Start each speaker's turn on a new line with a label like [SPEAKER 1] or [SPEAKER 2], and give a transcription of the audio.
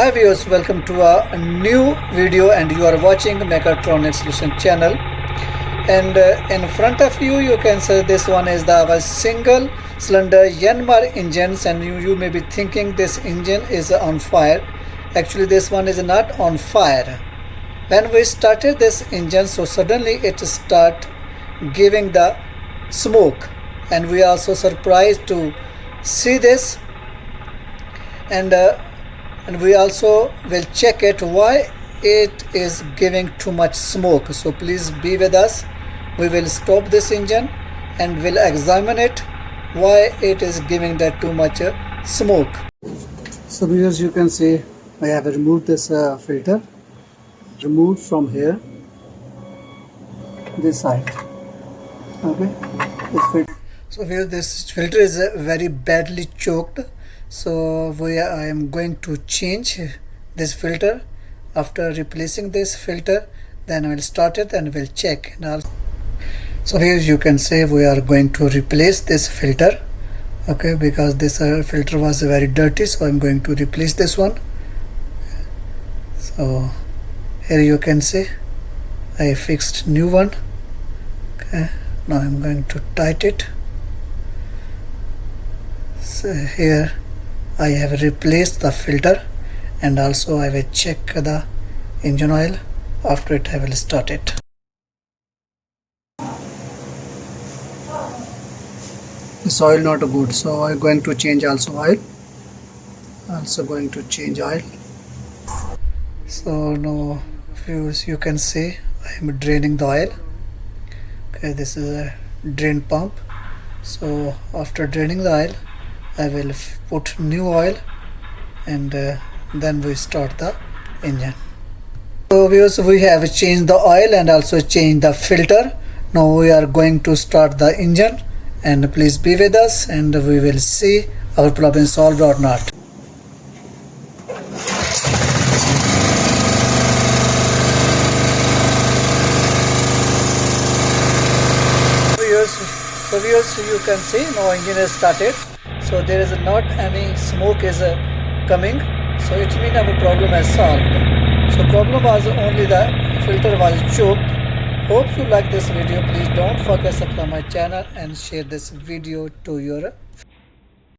[SPEAKER 1] Hi viewers, welcome to a new video and you are watching Mechatronics Solution channel. And in front of you can say this one is our single cylinder yenmar engines, and you may be thinking this engine is on fire. Actually this one is not on fire. When we started this engine, so suddenly it start giving the smoke, and we are also surprised to see this, and we also will check it why it is giving too much smoke. So please be with us. We will stop this engine and will examine it why it is giving that too much smoke. So viewers, you can see I have removed this filter, removed from here, this side. Okay, this filter. So here this filter is very badly choked. So I am going to change this filter. After replacing this filter, then I will start it and we'll check. So here you can say we are going to replace this filter. Okay, because this filter was very dirty, so I'm going to replace this one. So here you can see I fixed new one. Okay, now I'm going to tighten it. So here I have replaced the filter, and also I will check the engine oil. After it I will start it. This oil not good, so I'm going to change also oil. So now viewers, you can see I am draining the oil. Okay, this is a drain pump. So after draining the oil, I will put new oil, and then we start the engine. So viewers, we have changed the oil and also changed the filter. Now we are going to start the engine, and please be with us and we will see our problem solved or not. So viewers, you can see now engine is started. So there is not any smoke is coming, so it means our problem is solved. So problem was only the filter was choked. Hope you like this video. Please don't forget to subscribe my channel and share this video to your